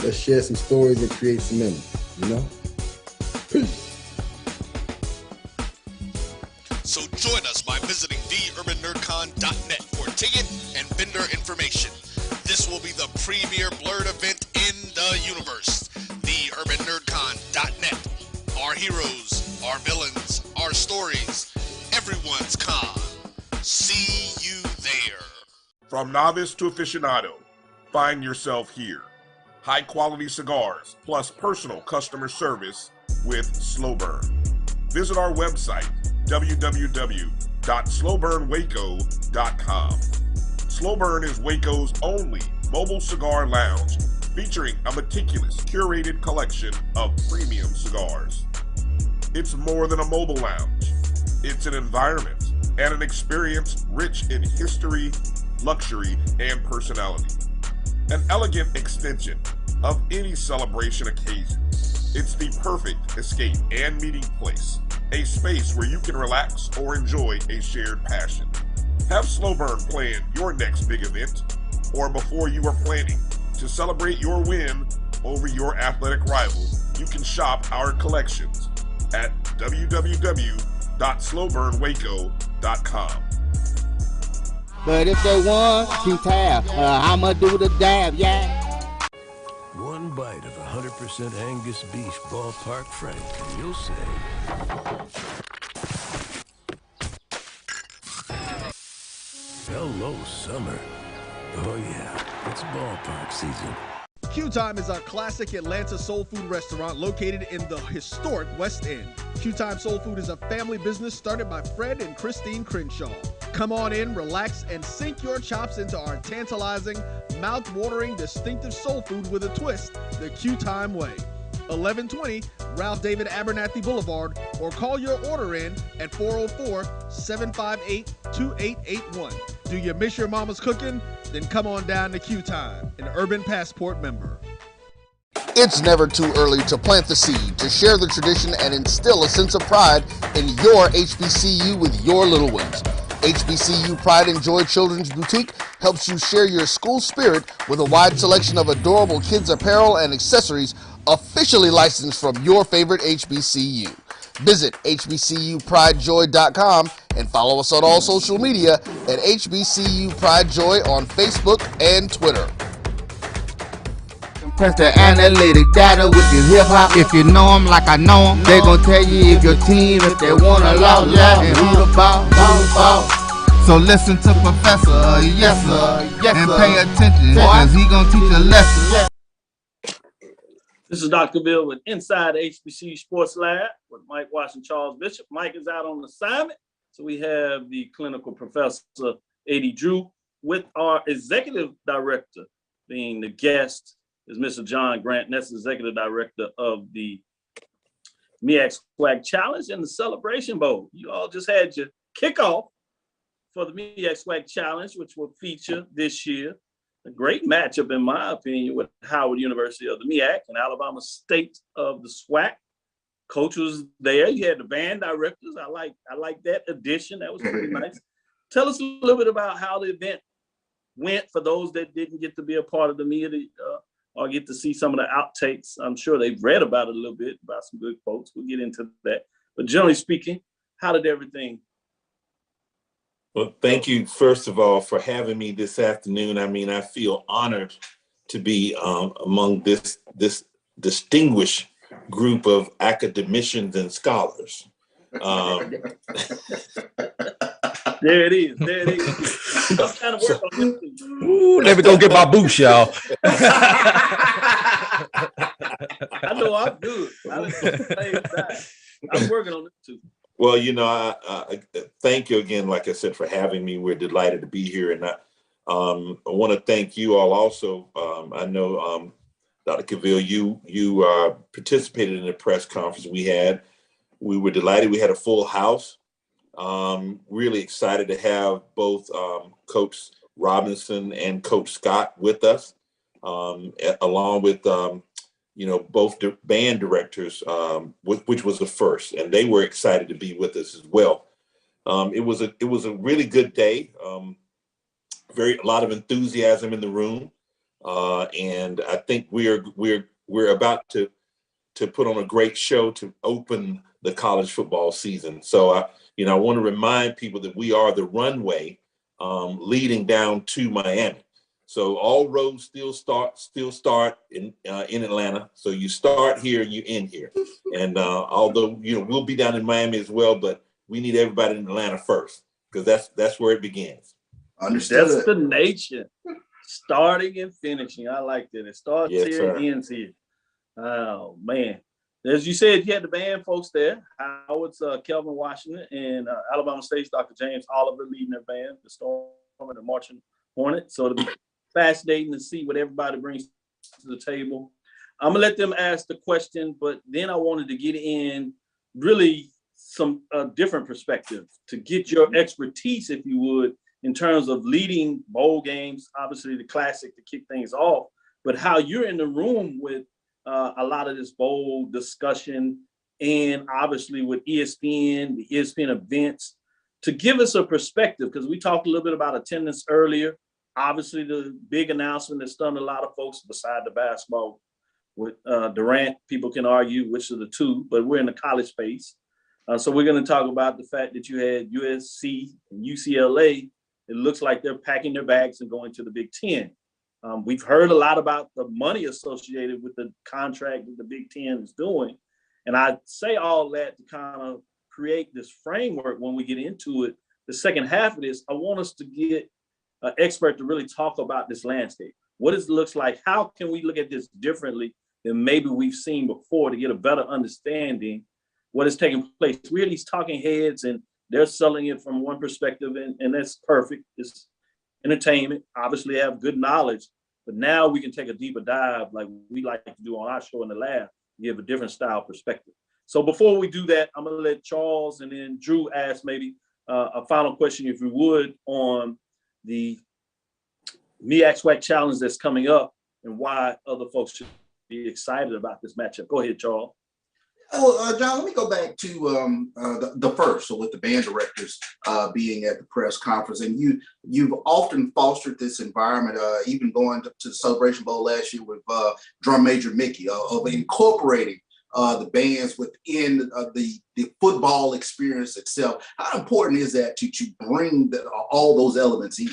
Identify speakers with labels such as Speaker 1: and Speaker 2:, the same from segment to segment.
Speaker 1: Let's share some stories and create some memories, you know? Peace.
Speaker 2: So join us by visiting theurbannerdcon.net for ticket and vendor information. This will be the premier blurred event in the universe. theurbannerdcon.net. Our heroes, our villains, our stories, everyone's con. See you there.
Speaker 3: From novice to aficionado, find yourself here. High quality cigars plus personal customer service with Slow Burn. Visit our website, www.slowburnwaco.com. Slow Burn is Waco's only mobile cigar lounge featuring a meticulous, curated collection of premium cigars. It's more than a mobile lounge. It's an environment and an experience rich in history, luxury, and personality. An elegant extension of any celebration occasion. It's the perfect escape and meeting place, a space where you can relax or enjoy a shared passion. Have Slow Burn plan your next big event, or before you are planning to celebrate your win over your athletic rival, you can shop our collections at www.slowburnwaco.com.
Speaker 4: But if they want to tab, I'ma do the dab, yeah.
Speaker 5: One bite of 100% Angus beef ballpark frank, and you'll say, hello, summer. Oh yeah, it's ballpark season.
Speaker 6: Q Time is a classic Atlanta soul food restaurant located in the historic West End. Q Time Soul Food is a family business started by Fred and Christine Crenshaw. Come on in, relax, and sink your chops into our tantalizing, mouth-watering, distinctive soul food with a twist, the Q Time way. 1120 Ralph David Abernathy Boulevard, or call your order in at 404-758-2881. Do you miss your mama's cooking? Then come on down to Q Time, an Urban Passport member.
Speaker 7: It's never too early to plant the seed, to share the tradition, and instill a sense of pride in your HBCU with your little ones. HBCU Pride and Joy Children's Boutique helps you share your school spirit with a wide selection of adorable kids' apparel and accessories officially licensed from your favorite HBCU. Visit hbcupridejoy.com and follow us on all social media at HBCU Pride Joy on Facebook and Twitter.
Speaker 4: Press the analytic data with your hip-hop. If you know them like I know them, they gon' tell you if your team, if they want a lot, and who the ball. So listen to Professor, yes sir, and pay attention, cause he gon' teach a lesson.
Speaker 8: This is Dr. Cavil with Inside HBCU Sports Lab with Mike Washington, Charles Bishop. Mike is out on assignment, so we have the clinical professor, A.D. Drew, with our executive director being the guest is Mr. John Grant, and that's the executive director of the MEAC Swag Challenge and the Celebration Bowl. You all just had your kickoff for the MEAC Swag Challenge, which will feature this year a great matchup, in my opinion, with Howard University of the MEAC and Alabama State of the SWAC. Coach was there. You had the band directors. I like that addition. That was pretty nice. Tell us a little bit about how the event went for those that didn't get to be a part of the meeting or get to see some of the outtakes. I'm sure they've read about it a little bit, about some good quotes. We'll get into that. But generally speaking, how did everything?
Speaker 9: Well, thank you, first of all, for having me this afternoon. I mean, I feel honored to be among this distinguished group of academicians and scholars.
Speaker 8: There it is. I'm trying to work on this.
Speaker 10: Ooh, let me go get my boots, y'all.
Speaker 8: I know I'm good. I'm working on it too.
Speaker 9: Well, you know, I thank you again, like I said, for having me. We're delighted to be here. And I want to thank you all also. I know, Dr. Cavil, you participated in the press conference we had. We were delighted. We had a full house. Really excited to have both Coach Robinson and Coach Scott with us, along with both band directors, which was the first, and they were excited to be with us as well. It was a really good day. A lot of enthusiasm in the room. and I think we're about to put on a great show to open the college football season. So I want to remind people that we are the runway leading down to Miami. So all roads still start in Atlanta. So you start here and you end here. And although we'll be down in Miami as well, but we need everybody in Atlanta first, because that's where it begins.
Speaker 11: Understood.
Speaker 8: Destination, starting and finishing. I like that. It starts here and ends here. Oh man. As you said, you had the band folks there. Howard's Kelvin Washington, and Alabama State's Dr. James Oliver leading their band, the Storm and the Marching Hornet. So it'll be fascinating to see what everybody brings to the table. I'm gonna let them ask the question, but then I wanted to get in really some different perspective to get your expertise, if you would, in terms of leading bowl games, obviously the classic to kick things off, but how you're in the room with a lot of this bowl discussion, and obviously with ESPN, the ESPN events, to give us a perspective, because we talked a little bit about attendance earlier. Obviously, the big announcement that stunned a lot of folks beside the basketball with Durant. People can argue which of the two, but we're in the college space. So we're going to talk about the fact that you had USC and UCLA. It looks like they're packing their bags and going to the Big Ten. We've heard a lot about the money associated with the contract that the Big Ten is doing. And I say all that to kind of create this framework when we get into it. The second half of this, I want us to get an expert to really talk about this landscape. What it looks like, how can we look at this differently than maybe we've seen before to get a better understanding what is taking place. We hear these talking heads and they're selling it from one perspective, and that's perfect. It's entertainment, obviously have good knowledge, but now we can take a deeper dive like we like to do on our show in the lab, give a different style perspective. So before we do that, I'm gonna let Charles and then Drew ask maybe a final question, if you would, on the MEAC Challenge that's coming up and why other folks should be excited about this matchup. Go ahead, Charles.
Speaker 11: Oh, John, let me go back to the first. So with the band directors being at the press conference, and you've often fostered this environment, even going to the Celebration Bowl last year with Drum Major Mickey, of incorporating the bands within the football experience itself. How important is that to bring all those elements in?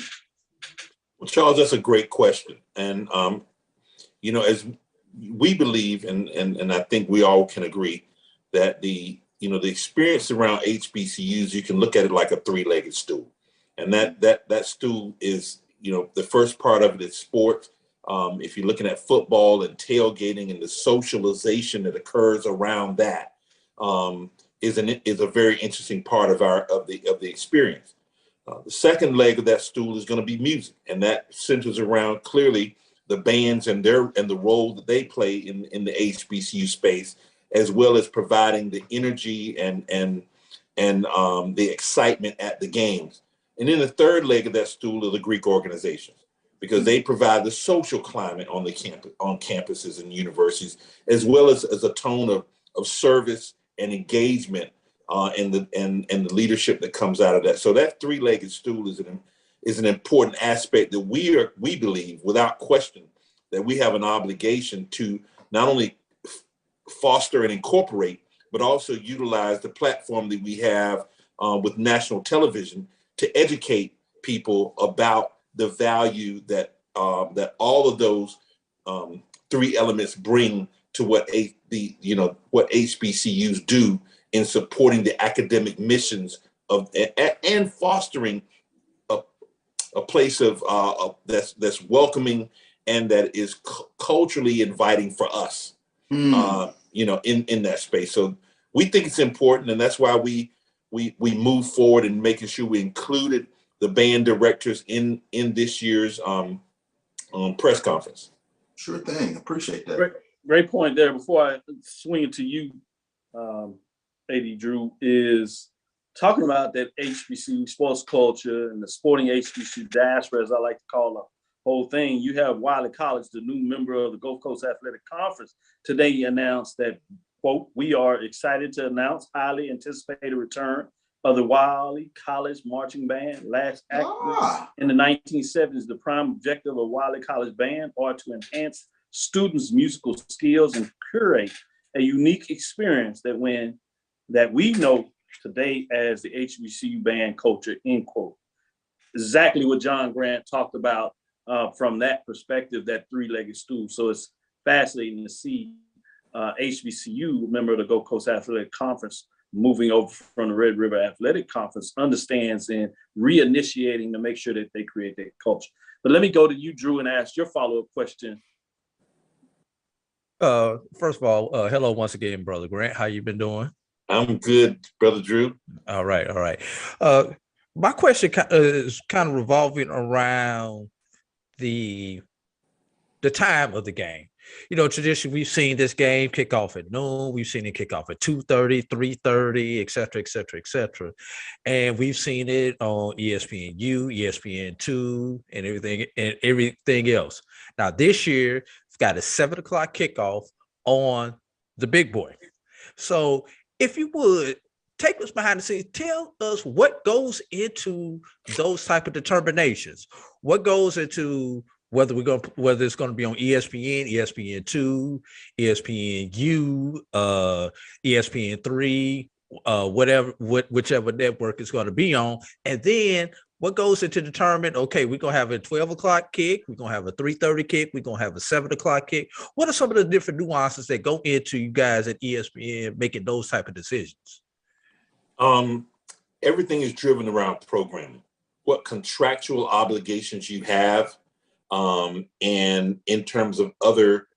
Speaker 9: Well, Charles, that's a great question. And, as we believe, and I think we all can agree, that the experience around HBCUs, you can look at it like a three-legged stool. And that stool is, the first part of it is sports. If you're looking at football and tailgating and the socialization that occurs around that, is a very interesting part of the experience. The second leg of that stool is going to be music, and that centers around clearly the bands and the role that they play in the HBCU space, as well as providing the energy and the excitement at the games. And then the third leg of that stool are the Greek organizations, because they provide the social climate on campuses and universities, as well as a tone of service and engagement and the leadership that comes out of that. So that three-legged stool is an important aspect that we believe, without question, that we have an obligation to not only foster and incorporate, but also utilize the platform that we have with national television to educate people about the value that all of those three elements bring to what HBCUs do in supporting the academic missions and fostering a place of that's welcoming and that is culturally inviting for us, in that space. So we think it's important, and that's why we move forward in making sure we included the band directors in this year's press conference.
Speaker 11: Sure thing. Appreciate that.
Speaker 8: Great point there. Before I swing it to you, AD Drew, is talking about that HBCU sports culture and the sporting HBCU diaspora, as I like to call the whole thing. You have Wiley College, the new member of the Gulf Coast Athletic Conference, today announced that, quote, "We are excited to announce highly anticipated return of the Wiley College Marching Band, last active in the 1970s. The prime objective of Wiley College Band are to enhance students' musical skills and curate a unique experience that we know today as the HBCU band culture, end quote. Exactly what John Grant talked about from that perspective, that three-legged stool. So it's fascinating to see HBCU, member of the Gold Coast Athletic Conference, moving over from the Red River Athletic Conference, understands and reinitiating to make sure that they create that culture. But let me go to you, Drew, and ask your follow-up question.
Speaker 10: First of all, hello once again, Brother Grant. How you been doing?
Speaker 9: I'm good, Brother Drew.
Speaker 10: All right. My question is kind of revolving around the time of the game. You know, traditionally, we've seen this game kick off at noon. We've seen it kick off at 2:30, 3:30, et cetera. And we've seen it on ESPNU, ESPN2, and everything else. Now, this year, we've got a 7 o'clock kickoff on the big boy. So if you would, take us behind the scenes, tell us what goes into those type of determinations. What goes into whether it's going to be on ESPN, ESPN2, ESPNU, ESPN3, whichever network it's going to be on, and then what goes into determine, okay, we're going to have a 12 o'clock kick, we're going to have a 3:30 kick, we're going to have a 7 o'clock kick. What are some of the different nuances that go into you guys at ESPN making those type of decisions?
Speaker 9: Everything is driven around programming, what contractual obligations you have, and in terms of other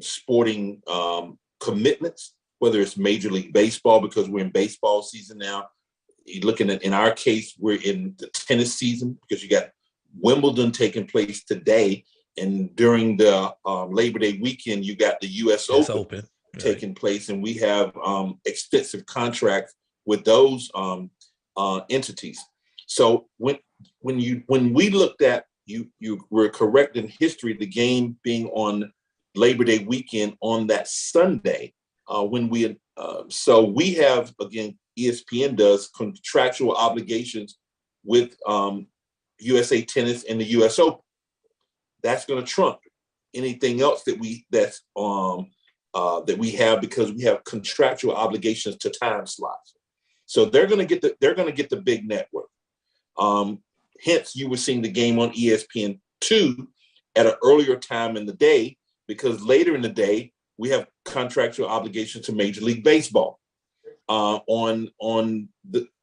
Speaker 9: sporting commitments, whether it's Major League Baseball, because we're in baseball season now. You're looking at, in our case, we're in the tennis season because you got Wimbledon taking place today. And during the Labor Day weekend, you got the US Open taking place. And we have extensive contracts with those entities. So when we looked at, you were correct in history, the game being on Labor Day weekend on that Sunday, so we have, again, ESPN does contractual obligations with USA Tennis and the US Open. That's going to trump anything else that we have, because we have contractual obligations to time slots. So they're going to get the big network. Hence, you were seeing the game on ESPN2 at an earlier time in the day, because later in the day we have contractual obligations to Major League Baseball on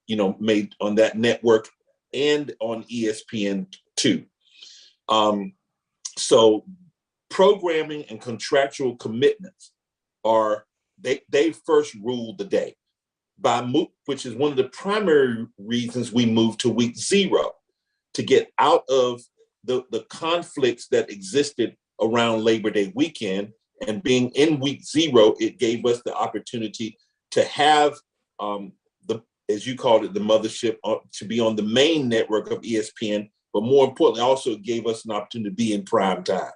Speaker 9: that network and on ESPN2. So programming and contractual commitments they first rule the day, which is one of the primary reasons we moved to week 0, to get out of the conflicts that existed around Labor Day weekend. And being in week 0, it gave us the opportunity to have as you called it, the mothership, to be on the main network of ESPN, but more importantly, also it gave us an opportunity to be in prime time.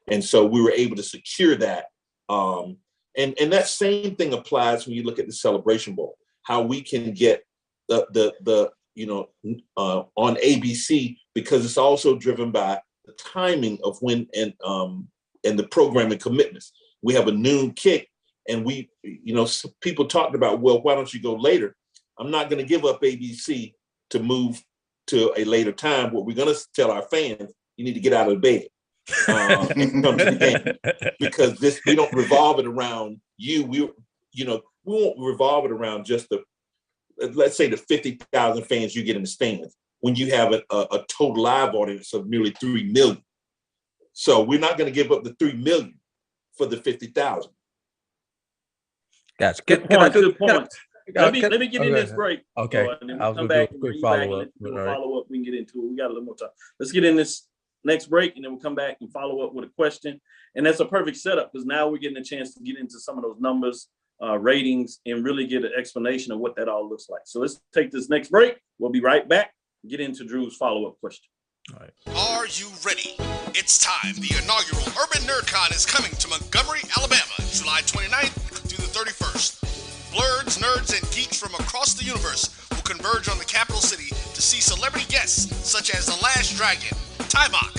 Speaker 9: And so we were able to secure that. And that same thing applies when you look at the Celebration Bowl, how we can get on ABC, because it's also driven by the timing of when and the programming commitments. We have a noon kick, and people talked about, well, why don't you go later? I'm not going to give up ABC to move to a later time. What we're going to tell our fans, you need to get out of bed and come to the game, because we don't revolve it around you. We won't revolve it around just let's say the 50,000 fans you get in the stands, when you have a total live audience of nearly 3 million. So we're not going to give up the 3 million for the 50,000.
Speaker 10: Gotcha.
Speaker 8: Good point. Let me get in this break.
Speaker 10: Okay.
Speaker 8: And then we'll come back and follow up. We can get into it. We got a little more time. Let's get in this next break, and then we'll come back and follow up with a question. And that's a perfect setup, because now we're getting a chance to get into some of those numbers, ratings, and really get an explanation of what that all looks like. So let's take this next break. We'll be right back. Get into Drew's follow-up question.
Speaker 10: All right.
Speaker 2: Are you ready? It's time. The inaugural Urban NerdCon is coming to Montgomery, Alabama, July 29th through the 31st. Blurs, nerds, and geeks from across the universe will converge on the capital city to see celebrity guests such as The Last Dragon, Tybok,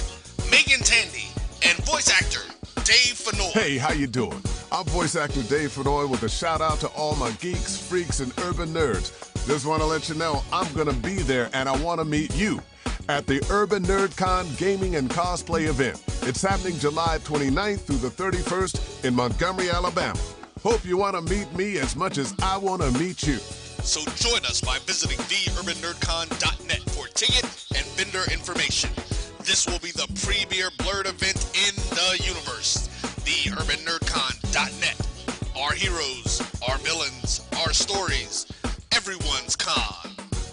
Speaker 2: Megan Tandy, and voice actor Dave Fenoy.
Speaker 12: Hey, how you doing? I'm voice actor Dave Fenoy with a shout out to all my geeks, freaks, and urban nerds. Just want to let you know I'm going to be there and I want to meet you at the Urban NerdCon Gaming and Cosplay event. It's happening July 29th through the 31st in Montgomery, Alabama. Hope you want to meet me as much as I want to meet you.
Speaker 2: So join us by visiting theurbannerdcon.net for ticket and vendor information. This will be the premier blurred event in the universe. Theurbannerdcon.net. Our heroes, our villains, our stories, everyone's con.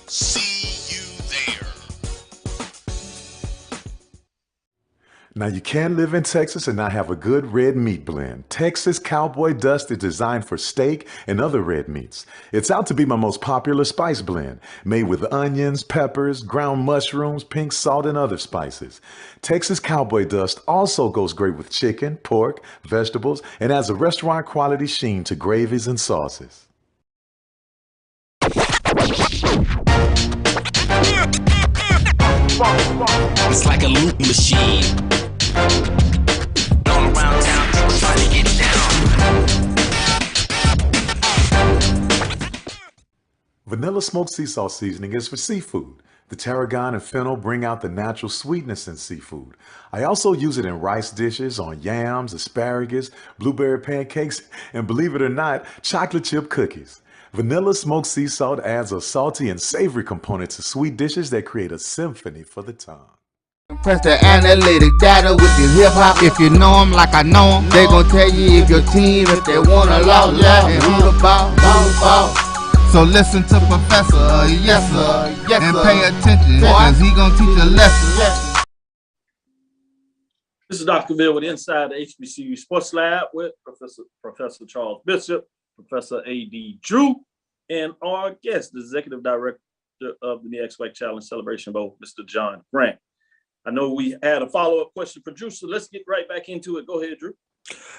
Speaker 2: See you there.
Speaker 13: Now, you can live in Texas and not have a good red meat blend. Texas Cowboy Dust is designed for steak and other red meats. It's out to be my most popular spice blend, made with onions, peppers, ground mushrooms, pink salt, and other spices. Texas Cowboy Dust also goes great with chicken, pork, vegetables, and adds a restaurant quality sheen to gravies and sauces.
Speaker 14: It's like a loop machine. All around town, people trying to get down.
Speaker 13: Vanilla smoked sea salt seasoning is for seafood. The tarragon and fennel bring out the natural sweetness in seafood. I also use it in rice dishes, on yams, asparagus, blueberry pancakes, and believe it or not, chocolate chip cookies. Vanilla smoked sea salt adds a salty and savory component to sweet dishes that create a symphony for the tongue.
Speaker 4: Press the analytic data with your hip hop. If you know them like I know them, they gon' tell you if your team, if they wanna loud and who the ball. So listen to Professor, yes sir, and pay attention, cause he gon' teach a lesson.
Speaker 8: This is Dr. Cavil with Inside the HBCU Sports Lab with Professor Charles Bishop, Professor A.D. Drew, and our guest, the Executive Director of the NEXWAC Challenge Celebration Bowl, Mr. John Grant. I know we had a follow-up question for Drew, so let's get right back into it. Go ahead, Drew.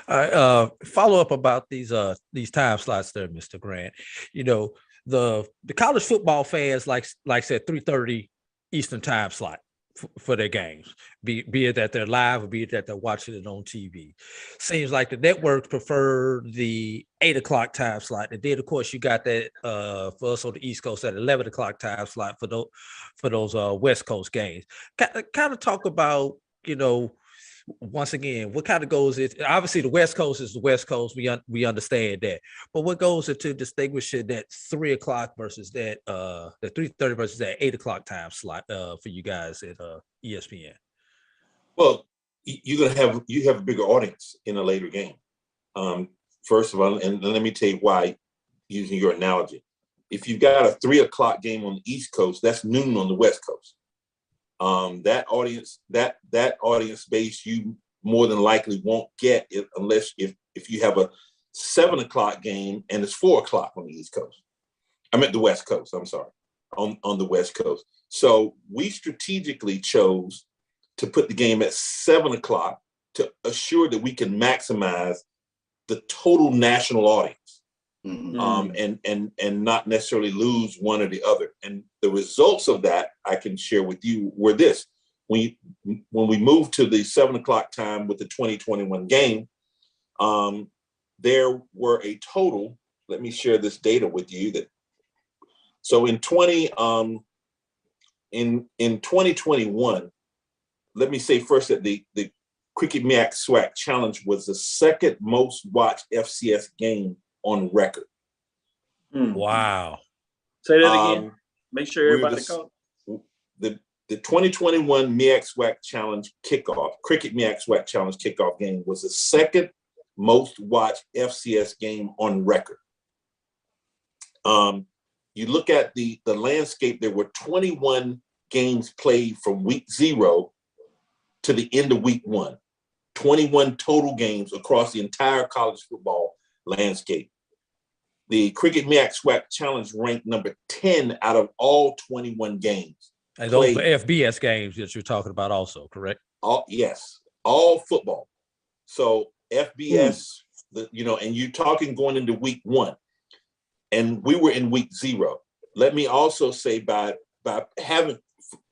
Speaker 10: All right, follow up about these time slots there, Mr. Grant. You know, the college football fans like said 3:30 Eastern time slot for their games, be it that they're live or be it that they're watching it on TV. Seems like the networks prefer the 8 o'clock time slot. And then, of course, you got that for us on the East Coast at 11 o'clock time slot for those West Coast games. Kind of talk about, you know, once again, what kind of goes is obviously the West Coast is the West Coast. We understand that, but what goes into distinguishing that 3 o'clock versus that the 3:30 versus that 8 o'clock time slot for you guys at ESPN?
Speaker 9: Well, you have a bigger audience in a later game. First of all, and let me tell you why, using your analogy. If you've got a 3 o'clock game on the East Coast, that's noon on the West Coast. That audience base you more than likely won't get it unless if you have a 7 o'clock game and it's 4 o'clock on the East Coast. I'm at the West Coast, I'm sorry, on the West Coast. So we strategically chose to put the game at 7 o'clock to assure that we can maximize the total national audience. And not necessarily lose one or the other. And the results of that I can share with you were this. When we moved to the 7 o'clock time with the 2021 game, there were a total, let me share this data with you, that so in 2021, let me say first that the Cricket MEAC SWAC Challenge was the second most watched FCS game on record.
Speaker 10: Wow.
Speaker 8: Say that again. Make sure everybody caught.
Speaker 9: The 2021 MEAC SWAC Challenge kickoff, Cricket MEAC SWAC Challenge kickoff game was the second most watched FCS game on record. You look at the landscape, there were 21 games played from week 0 to the end of week 1. 21 total games across the entire college football landscape. The Cricket MEAC SWAC Challenge ranked number 10 out of all 21 games.
Speaker 10: And those are FBS games that you're talking about also, correct?
Speaker 9: Yes, all football. So FBS, and you're talking going into week 1. And we were in week 0. let me also say by having,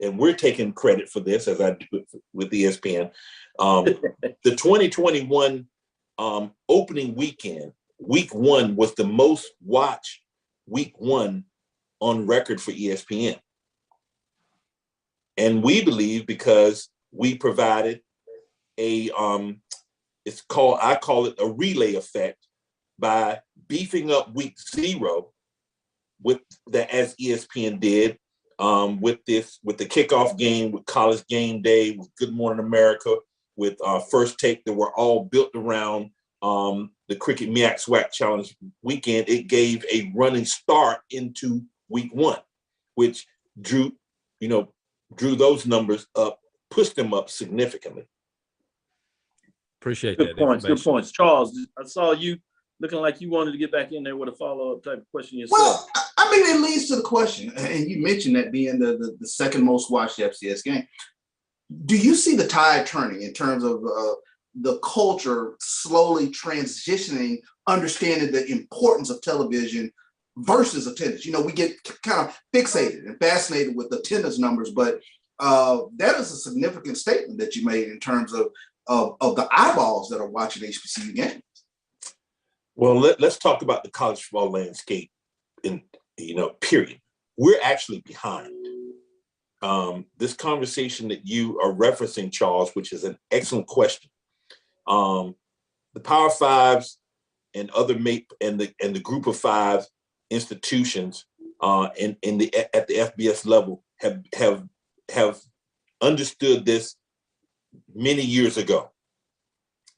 Speaker 9: and we're taking credit for this as I do with ESPN, the 2021 opening weekend, week one was the most watched week one on record for ESPN. And we believe because we provided a, I call it a relay effect by beefing up week 0 with the, as ESPN did, with the kickoff game, with College Game Day, with Good Morning America, with First Take, that were all built around the Cricket MEAC SWAC Challenge weekend. It gave a running start into week 1, which drew those numbers up, pushed them up significantly.
Speaker 10: Appreciate
Speaker 8: good
Speaker 10: that.
Speaker 8: Points. Good points. Charles, I saw you looking like you wanted to get back in there with a follow-up type of question yourself.
Speaker 11: Well, I mean, it leads to the question, and you mentioned that being the second most watched FCS game. Do you see the tide turning in terms of the culture slowly transitioning, understanding the importance of television versus attendance? You know, we get kind of fixated and fascinated with attendance numbers, but that is a significant statement that you made in terms of the eyeballs that are watching HBCU games.
Speaker 9: Well, let's talk about the college football landscape in, period. We're actually behind. This conversation that you are referencing, Charles, which is an excellent question. The Power Fives and other and the Group of Five institutions at the FBS level have understood this many years ago.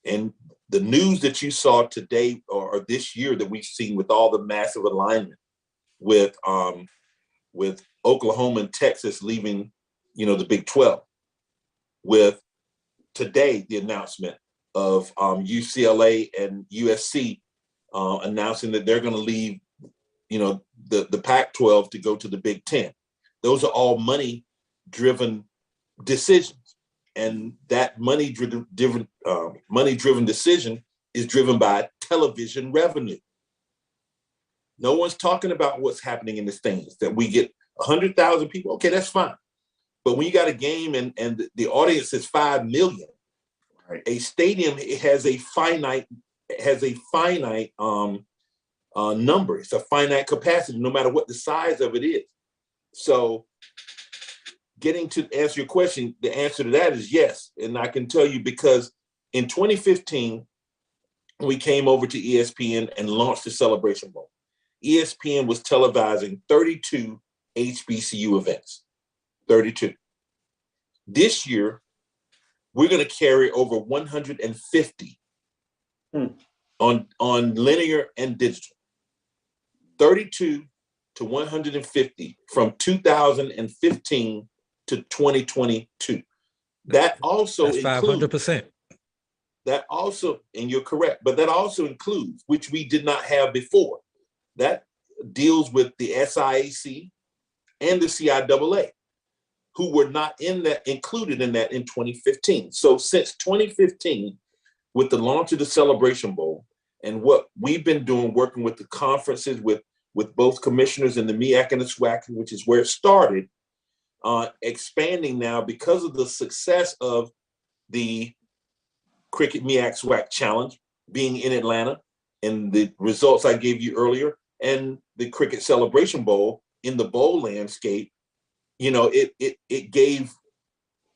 Speaker 9: And the news that you saw today or this year that we've seen with all the massive alignment with Oklahoma and Texas leaving, the Big 12, with today the announcement of UCLA and USC announcing that they're going to leave, the Pac-12 to go to the Big 10. Those are all money-driven decisions. And that money-driven decision is driven by television revenue. No one's talking about what's happening in the stands, that we get 100,000 people. Okay, that's fine. But when you got a game and the audience is 5 million, right, a stadium has a finite number. It's a finite capacity, no matter what the size of it is. So getting to answer your question, the answer to that is yes. And I can tell you because in 2015, we came over to ESPN and launched the Celebration Bowl. ESPN was televising 32 HBCU events, 32. This year, we're going to carry over 150 on linear and digital. 32 to 150 from 2015 to 2022. That also
Speaker 10: includes 500%.
Speaker 9: That also, and you're correct, but that also includes, which we did not have before, that deals with the SIAC and the CIAA, who were not included in that in 2015. So since 2015, with the launch of the Celebration Bowl and what we've been doing, working with the conferences, with both commissioners in the MEAC and the SWAC, which is where it started, expanding now because of the success of the Cricket MEAC SWAC Challenge being in Atlanta and the results I gave you earlier, and the Cricket Celebration Bowl in the bowl landscape. It gave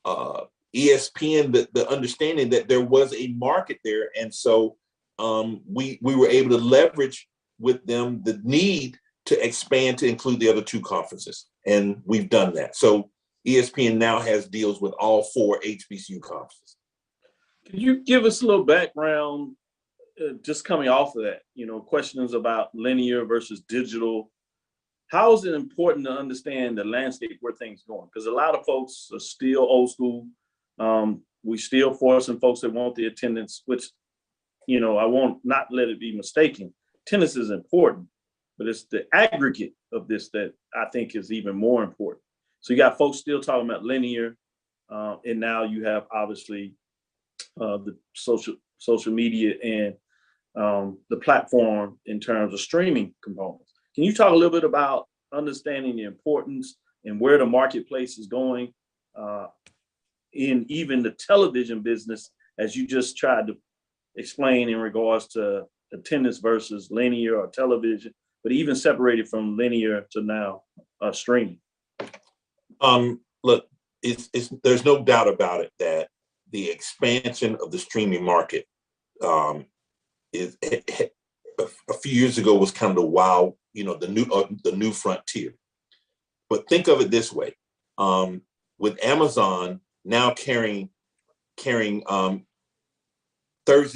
Speaker 9: ESPN the understanding that there was a market there. And so we were able to leverage with them the need to expand to include the other 2 conferences. And we've done that. So ESPN now has deals with all 4 HBCU conferences.
Speaker 8: Can you give us a little background, just coming off of that, questions about linear versus digital? How is it important to understand the landscape where things are going? Because a lot of folks are still old school. We still forcing folks that want the attendance, which, I won't not let it be mistaken. Attendance is important, but it's the aggregate of this that I think is even more important. So you got folks still talking about linear, and now you have obviously the social media and the platform in terms of streaming components. Can you talk a little bit about understanding the importance and where the marketplace is going in even the television business, as you just tried to explain in regards to attendance versus linear or television, but even separated from linear to now streaming.
Speaker 9: Look, there's no doubt about it that the expansion of the streaming market is a few years ago was kind of the wow, the new frontier. But think of it this way: with Amazon now carrying Thursday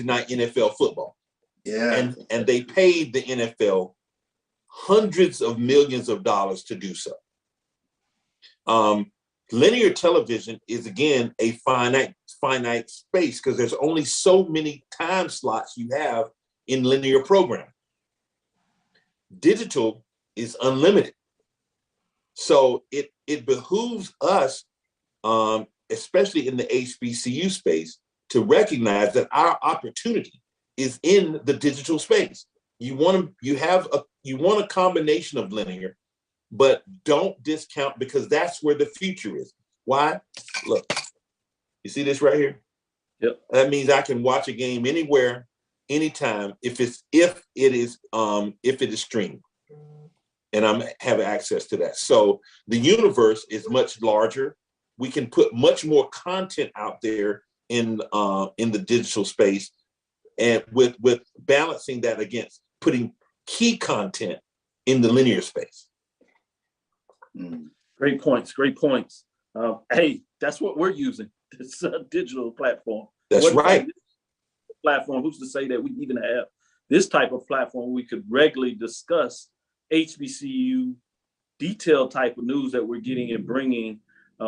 Speaker 9: night NFL football, and they paid the NFL hundreds of millions of dollars to do so. Linear television is, again, a finite space because there's only so many time slots you have in linear programming. Digital is unlimited. So it behooves us, especially in the HBCU space, to recognize that our opportunity is in the digital space. You want a combination of linear, but don't discount, because that's where the future is. Why? Look, you see this right here?
Speaker 8: Yep.
Speaker 9: That means I can watch a game anywhere, anytime, if it is streamed, and I'm have access to that. So the universe is much larger. We can put much more content out there in the digital space, and with balancing that against putting key content in the linear space.
Speaker 8: Great points. Hey, that's what we're using. It's a digital platform.
Speaker 9: That's right.
Speaker 8: Platform. Who's to say that we even have this type of platform? We could regularly discuss HBCU detailed type of news that we're getting and bringing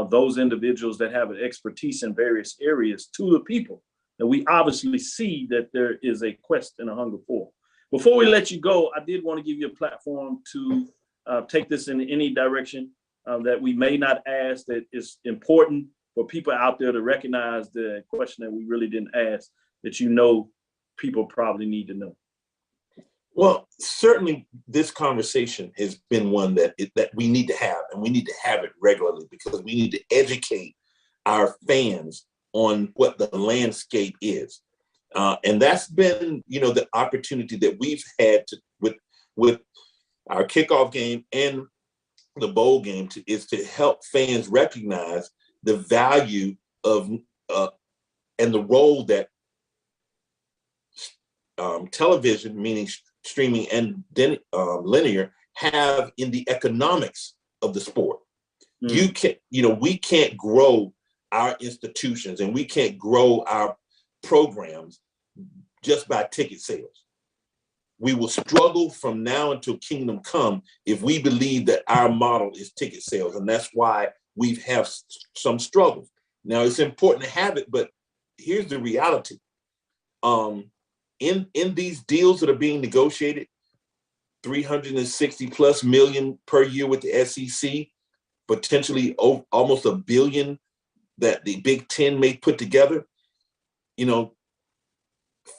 Speaker 8: those individuals that have an expertise in various areas to the people that we obviously see that there is a quest and a hunger for. Before we let you go, I did want to give you a platform to take this in any direction that we may not ask, that is important for people out there to recognize the question that we really didn't ask, that people probably need to know.
Speaker 9: Well, certainly this conversation has been one that we need to have, and we need to have it regularly, because we need to educate our fans on what the landscape is. And that's been, the opportunity that we've had with our kickoff game and the bowl game is to help fans recognize the value of and the role that television, meaning streaming and linear, have in the economics of the sport. We can't grow our institutions and we can't grow our programs just by ticket sales. We will struggle from now until kingdom come if we believe that our model is ticket sales, and that's why we have some struggles. Now, it's important to have it, but here's the reality. In these deals that are being negotiated, 360 plus million per year with the SEC, potentially almost $1 billion that the Big Ten may put together.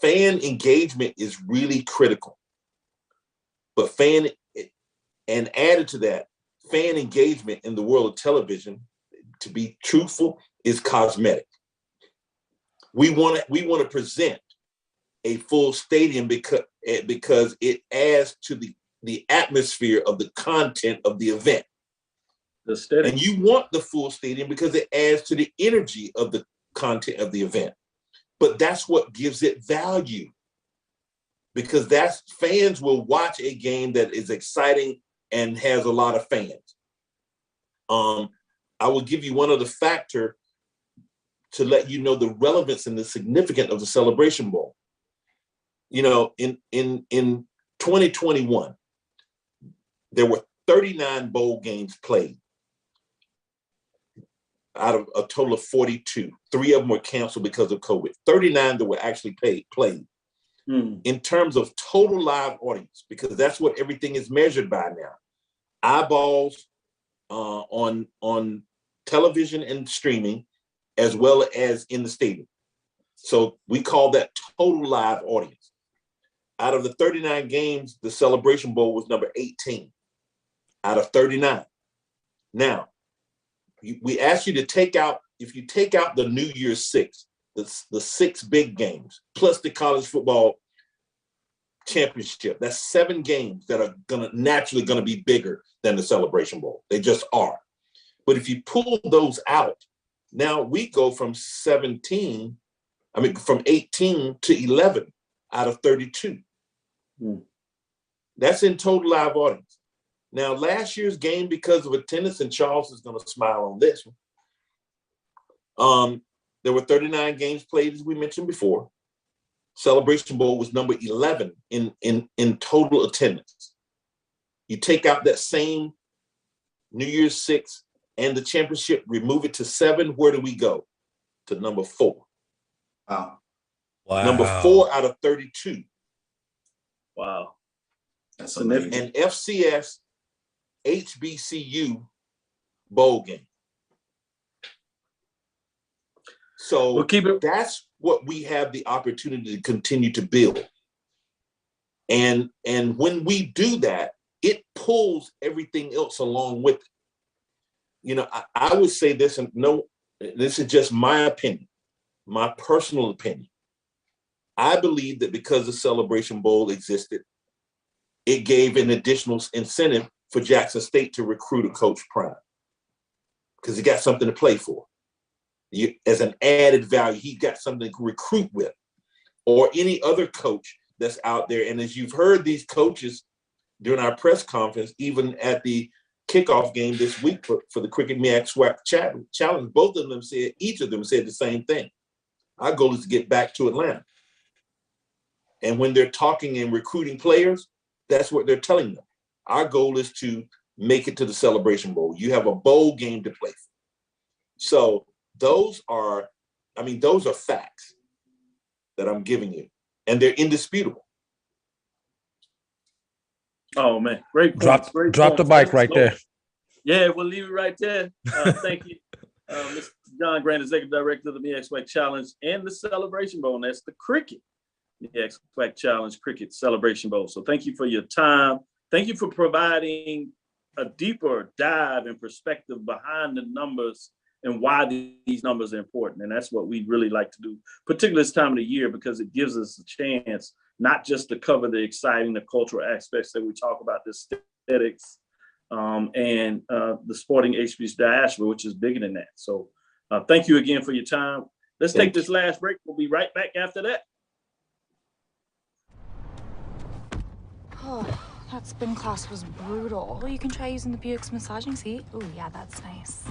Speaker 9: Fan engagement is really critical. But added to that, fan engagement in the world of television, to be truthful, is cosmetic. We want to present a full stadium because it adds to the atmosphere of the content of the event. And you want the full stadium because it adds to the energy of the content of the event. But that's what gives it value, because fans will watch a game that is exciting and has a lot of fans. I will give you one other factor to let you know the relevance and the significance of the Celebration Bowl. In 2021, there were 39 bowl games played out of a total of 42. 3 of them were canceled because of COVID. 39 that were actually played. In terms of total live audience, because that's what everything is measured by now. Eyeballs on television and streaming, as well as in the stadium. So we call that total live audience. Out of the 39 games, the Celebration Bowl was number 18. out of 39. Now, we ask you to take out, if you take out the New Year's Six, the 6 big games, plus the college football championship, that's 7 games that are naturally gonna be bigger than the Celebration Bowl. They just are. But if you pull those out, now we go from 18 to 11 out of 32. That's in total live audience. Now, last year's game, because of attendance, and Charles is going to smile on this one, there were 39 games played, as we mentioned before. Celebration Bowl was number 11 in total attendance. You take out that same New Year's Six and the championship, remove it to 7, where do we go? To number 4.
Speaker 11: Wow.
Speaker 9: Number 4 out of 32.
Speaker 8: Wow.
Speaker 11: That's amazing.
Speaker 9: And FCS HBCU bowl game. So that's what we have the opportunity to continue to build. And when we do that, it pulls everything else along with it. You know, I would say this, and no, this is just my opinion, my personal opinion. I believe that because the Celebration Bowl existed, it gave an additional incentive for Jackson State to recruit a Coach Prime, because he got something to play for. As an added value, he got something to recruit with, or any other coach that's out there. And as you've heard these coaches during our press conference, even at the kickoff game this week for the Cricket MEAC SWAC Challenge, each of them said the same thing. Our goal is to get back to Atlanta. And when they're talking and recruiting players, that's what they're telling them. Our goal is to make it to the Celebration Bowl. You have a bowl game to play for. So those are facts that I'm giving you, and they're indisputable.
Speaker 8: Oh man, great
Speaker 10: points. Drop the mic right there.
Speaker 8: Yeah, we'll leave it right there. Thank you, Mr. John Grant, Executive Director of the MEAC SWAC Challenge and the Celebration Bowl, and that's the cricket. MEAC SWAC Challenge Cricket Celebration Bowl. So thank you for your time. Thank you for providing a deeper dive and perspective behind the numbers and why these numbers are important. And that's what we really like to do, particularly this time of the year, because it gives us a chance not just to cover the exciting, the cultural aspects that we talk about, the aesthetics, and the sporting HBCU diaspora, which is bigger than that. So thank you again for your time. Let's take this last break. We'll be right back after that.
Speaker 15: Oh, that spin class was brutal. Well, you can try using the Buick's massaging seat. Oh, yeah, that's nice.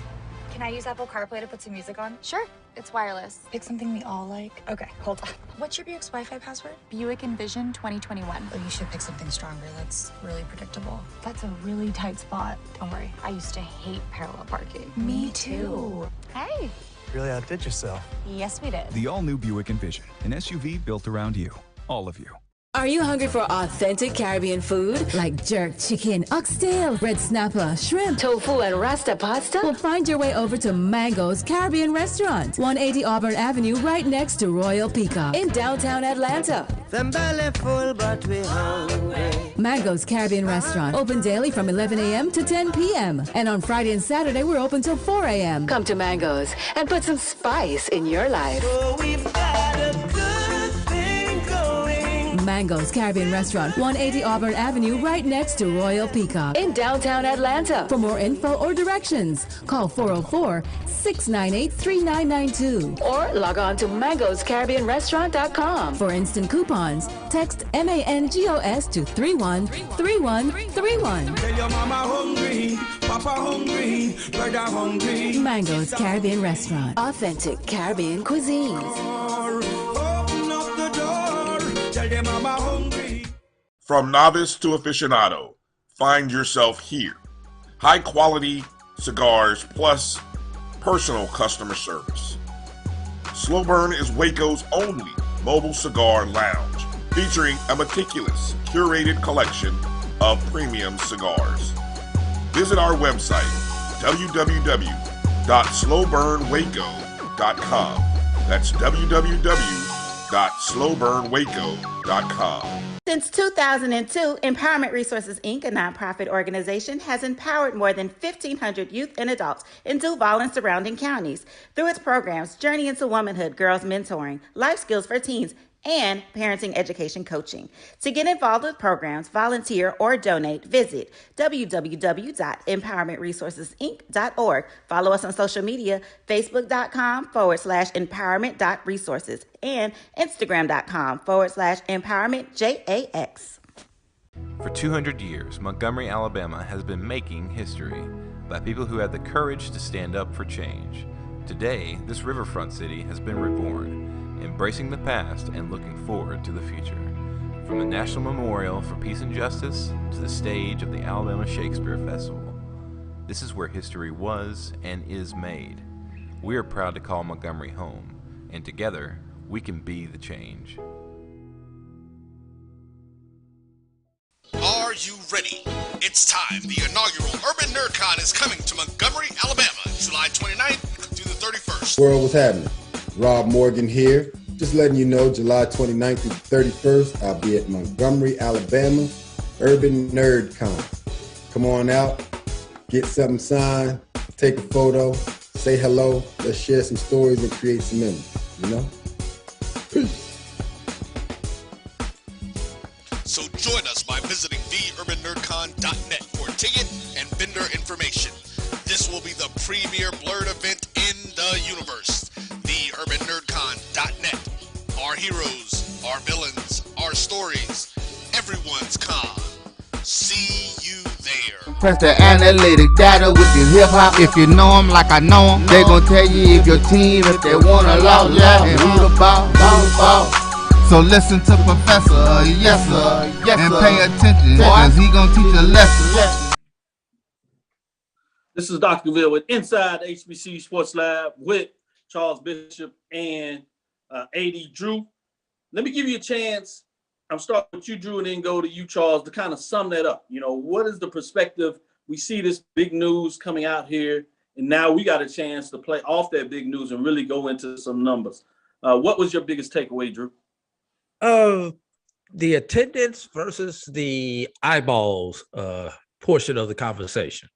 Speaker 16: Can I use Apple CarPlay to put some music on?
Speaker 15: Sure, it's wireless.
Speaker 16: Pick something we all like. Okay, hold on. What's your Buick's Wi-Fi password?
Speaker 15: Buick Envision 2021.
Speaker 16: Oh, you should pick something stronger. That's really predictable.
Speaker 15: That's a really tight spot. Don't worry, I used to hate parallel parking.
Speaker 16: Me too.
Speaker 15: Hey.
Speaker 17: Really outdid yourself.
Speaker 15: Yes, we did.
Speaker 17: The all-new Buick Envision, an SUV built around you. All of you.
Speaker 18: Are you hungry for authentic Caribbean food? Like jerk chicken, oxtail, red snapper, shrimp, tofu, and rasta pasta? Well, find your way over to Mango's Caribbean Restaurant, 180 Auburn Avenue, right next to Royal Peacock in downtown Atlanta.
Speaker 19: Them belly full, but we hungry.
Speaker 18: Mango's Caribbean Restaurant, open daily from 11 a.m. to 10 p.m. And on Friday and Saturday, we're open till 4 a.m. Come to Mango's and put some spice in your life.
Speaker 19: Oh, we've got a good thing going.
Speaker 18: Mango's Caribbean Restaurant, 180 Auburn Avenue, right next to Royal Peacock in downtown Atlanta. For more info or directions, call 404-698-3992 or log on to mangoscaribbeanrestaurant.com. For instant coupons, text MANGOS to 313131.
Speaker 19: Tell your mama hungry, papa hungry, brother hungry.
Speaker 18: Mango's Caribbean Restaurant, authentic Caribbean cuisines.
Speaker 19: Open up the door, tell your mama hungry.
Speaker 3: From novice to aficionado, find yourself here. High quality cigars plus personal customer service. Slow Burn is Waco's only mobile cigar lounge, featuring a meticulous, curated collection of premium cigars. Visit our website, www.slowburnwaco.com. That's www.slowburnwaco.com.
Speaker 20: Since 2002, Empowerment Resources, Inc., a nonprofit organization, has empowered more than 1,500 youth and adults in Duval and surrounding counties. Through its programs, Journey into Womanhood, Girls Mentoring, Life Skills for Teens, and Parenting Education Coaching. To get involved with programs, volunteer, or donate, visit www.empowermentresourcesinc.org. Follow us on social media, facebook.com/empowerment.resources and instagram.com/empowermentJAX.
Speaker 21: For 200 years, Montgomery, Alabama has been making history by people who had the courage to stand up for change. Today, this riverfront city has been reborn, embracing the past and looking forward to the future. From the National Memorial for Peace and Justice to the stage of the Alabama Shakespeare Festival, this is where history was and is made. We are proud to call Montgomery home, and together, we can be the change.
Speaker 2: Are you ready? It's time. The inaugural Urban NerdCon is coming to Montgomery, Alabama, July 29th through the 31st.
Speaker 1: World, what's happening? Rob Morgan here. Just letting you know, July 29th through the 31st, I'll be at Montgomery, Alabama, Urban NerdCon. Come on out, get something signed, take a photo, say hello, let's share some stories and create some memories, you know? Peace.
Speaker 2: So join us by visiting theurbannerdcon.net for ticket and vendor information. This will be the premier blurred event in the universe. TheUrbanNerdCon.net. Our heroes, our villains, our stories, everyone's con. See you there.
Speaker 4: Press the analytic data with your hip hop. If you know them like I know them, they gon' tell you if your team, if they wanna loud, and who the ball. So listen to Professor, yes sir, and pay attention, cause he gon' teach a lesson.
Speaker 8: This is Dr. Cavil with Inside HBCU Sports Lab with Charles Bishop and AD Drew. Let me give you a chance. I'm starting with you, Drew, and then go to you, Charles, to kind of sum that up. You know, what is the perspective? We see this big news coming out here, and now we got a chance to play off that big news and really go into some numbers. What was your biggest takeaway, Drew?
Speaker 10: The attendance versus the eyeballs portion of the conversation.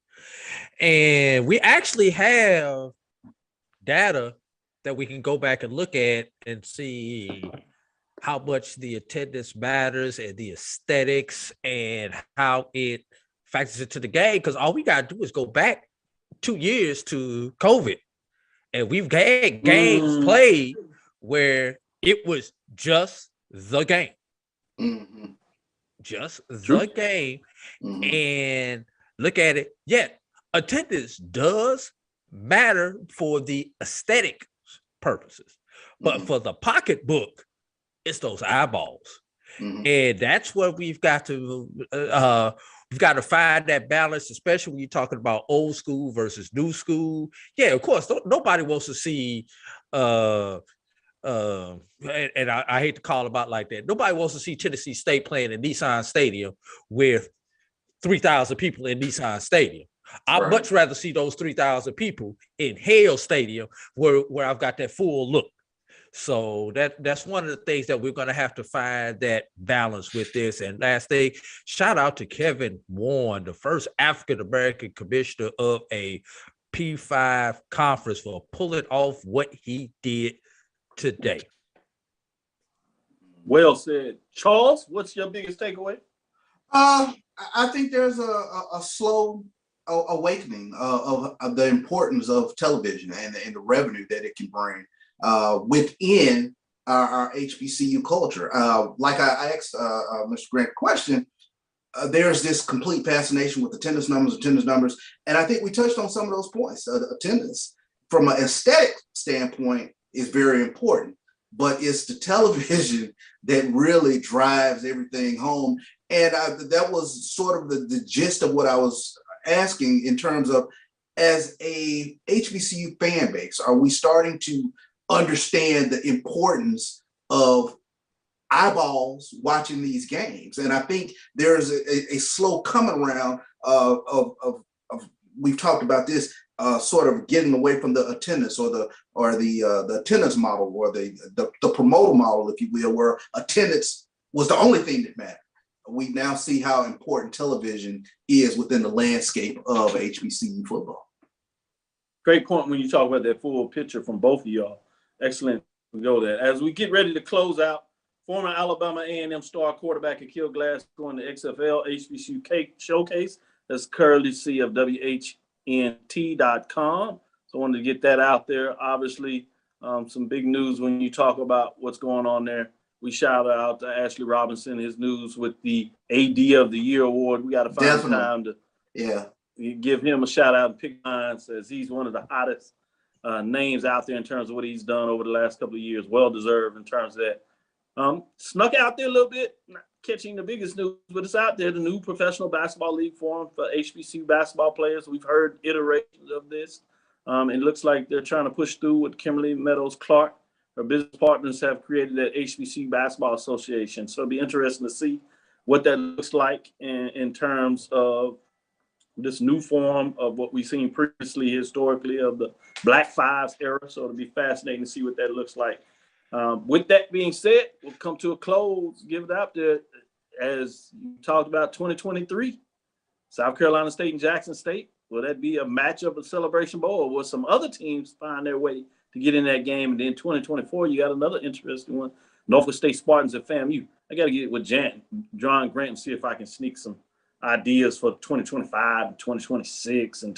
Speaker 10: And we actually have data that we can go back and look at and see how much the attendance matters and the aesthetics and how it factors into the game. Because all we got to do is go back 2 years to COVID. And we've had games played where it was just the game. Just the game. And look at it. Yeah, attendance does matter for the aesthetic purposes. But for the pocketbook, it's those eyeballs. And that's what we've got to find that balance, especially when you're talking about old school versus new school. Yeah, of course, nobody wants to see and I hate to call it out like that. Nobody wants to see Tennessee State playing in Nissan Stadium with 3,000 people in Nissan Stadium. I'd much rather see those 3,000 people in Hale Stadium where I've got that full look. So that's one of the things that we're going to have to find that balance with this. And last thing, shout out to Kevin Warren, the first African-American commissioner of a P5 conference, for pulling off what he did today.
Speaker 8: Well said. Charles, what's your biggest takeaway?
Speaker 11: I think there's a slow awakening of the importance of television and the revenue that it can bring within our HBCU culture. Like I asked Mr. Grant a question, there's this complete fascination with attendance numbers. And I think we touched on some of those points. Attendance from an aesthetic standpoint is very important, but it's the television that really drives everything home. And that was sort of the gist of what I was asking in terms of, as a HBCU fan base, are we starting to understand the importance of eyeballs watching these games? And I think there's a slow coming around of we've talked about this, sort of getting away from the attendance or the attendance model, or the promoter model, if you will, where attendance was the only thing that mattered. we now see how important television is within the landscape of HBCU football.
Speaker 8: Great point when you talk about that full picture from both of y'all. Excellent to go there. As we get ready to close out, former Alabama A&M star quarterback Akil Glass going to XFL HBCU Showcase. That's courtesy of WHNT.com. So I wanted to get that out there. Obviously, some big news when you talk about what's going on there. We shout out to Ashley Robinson, his news with the AD of the Year award. We got to find time to give him a shout out and pick mine, as he's one of the hottest names out there in terms of what he's done over the last couple of years. Well deserved in terms of that. Snuck out there a little bit, not catching the biggest news, but it's out there. The new professional basketball league formed for HBCU basketball players. We've heard iterations of this. It looks like they're trying to push through with Kimberly Meadows Clark. Her business partners have created that HBCU Basketball Association. So it'll be interesting to see what that looks like in terms of this new form of what we've seen previously historically of the Black Fives era. So it'll be fascinating to see what that looks like. With that being said, we'll come to a close. Give it out there as you talked about 2023, South Carolina State and Jackson State. Will that be a matchup of Celebration Bowl, or will some other teams find their way to get in that game? And then 2024, you got another interesting one, Norfolk State Spartans at FAMU. I got to get with John Grant and see if I can sneak some ideas for 2025 and 2026 in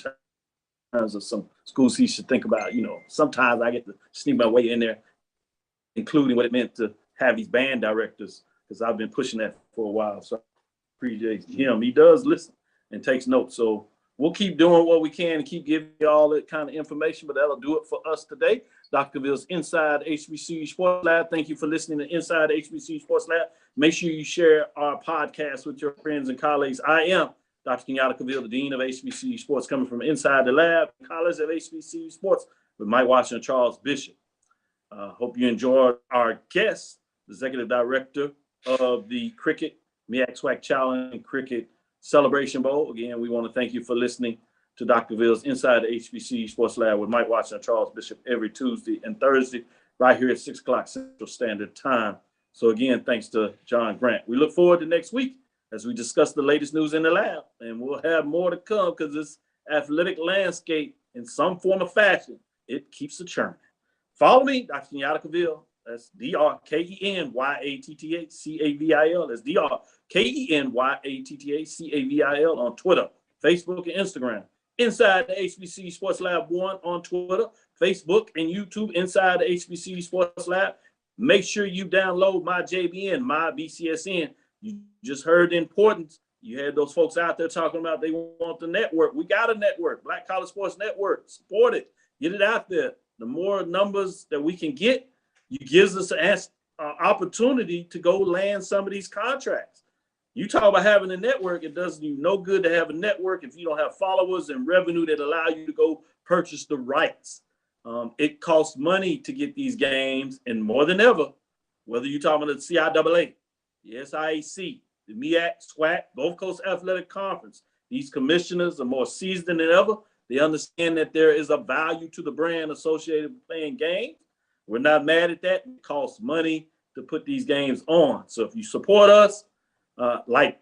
Speaker 8: terms of some schools he should think about. You know, sometimes I get to sneak my way in there, including what it meant to have these band directors, because I've been pushing that for a while. So I appreciate him. He does listen and takes notes. So we'll keep doing what we can and keep giving you all that kind of information, but that'll do it for us today. Dr. Cavill's Inside HBCU Sports Lab. Thank you for listening to Inside HBCU Sports Lab. Make sure you share our podcast with your friends and colleagues. I am Dr. Kenyatta Cavil, the Dean of HBCU Sports, coming from inside the lab, College of HBCU Sports, with Mike Washington, Charles Bishop. Hope you enjoyed our guest, the Executive Director of the Cricket MEAC SWAC Challenge and Cricket Celebration Bowl. Again, we want to thank you for listening to Dr. Cavill's Inside the HBCU Sports Lab with Mike Watson and Charles Bishop every Tuesday and Thursday, right here at 6 o'clock Central Standard Time. So again, thanks to John Grant. We look forward to next week as we discuss the latest news in the lab, and we'll have more to come because this athletic landscape, in some form or fashion, it keeps a churning. Follow me, Dr. Kenyatta Cavil. That's DrKenyattaCavil. That's DrKenyattaCavil on Twitter, Facebook, and Instagram. Inside the HBCU Sports Lab 1 on Twitter, Facebook, and YouTube. Inside the HBCU Sports Lab. Make sure you download my JBN, my BCSN. You just heard the importance. You had those folks out there talking about they want the network. We got a network, Black College Sports Network. Support it. Get it out there. The more numbers that we can get, it gives us an opportunity to go land some of these contracts. You talk about having a network, it does you no good to have a network if you don't have followers and revenue that allow you to go purchase the rights. It costs money to get these games, and more than ever, whether you're talking about the CIAA, the SIAC, the MEAC, SWAC, Gulf Coast Athletic Conference, these commissioners are more seasoned than ever. They understand that there is a value to the brand associated with playing games. We're not mad at that. It costs money to put these games on. So if you support us, like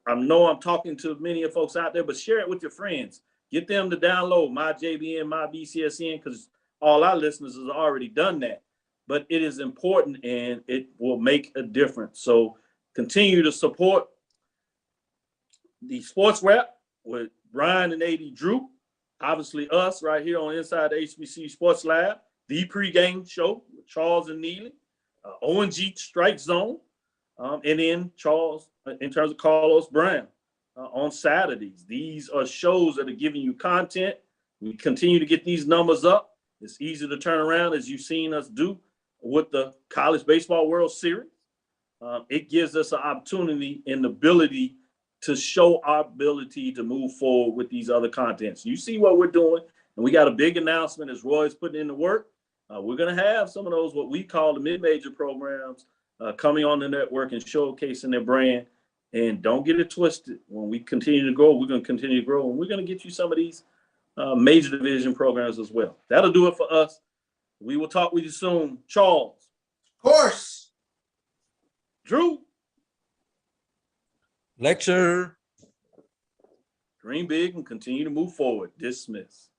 Speaker 8: I know I'm talking to many of folks out there, but share it with your friends. Get them to download my JBN, my BCSN, because all our listeners have already done that. But it is important and it will make a difference. So continue to support the Sports Wrap with Brian and AD Drew. Obviously us right here on Inside the HBCU Sports Lab, the pregame show with Charles and Neely, ONG Strike Zone, and then Charles, in terms of Carlos Brown, on Saturdays. These are shows that are giving you content. We continue to get these numbers up. It's easy to turn around, as you've seen us do with the College Baseball World Series. It gives us an opportunity and ability to show our ability to move forward with these other contents. You see what we're doing, and we got a big announcement as Roy's putting in the work. We're going to have some of those, what we call the mid-major programs, coming on the network and showcasing their brand. And don't get it twisted. When we continue to grow, we're going to continue to grow, and we're going to get you some of these major division programs as well. That'll do it for us. We will talk with you soon. Charles.
Speaker 11: Of course.
Speaker 8: Drew.
Speaker 10: Lecture.
Speaker 8: Dream big and continue to move forward. Dismiss.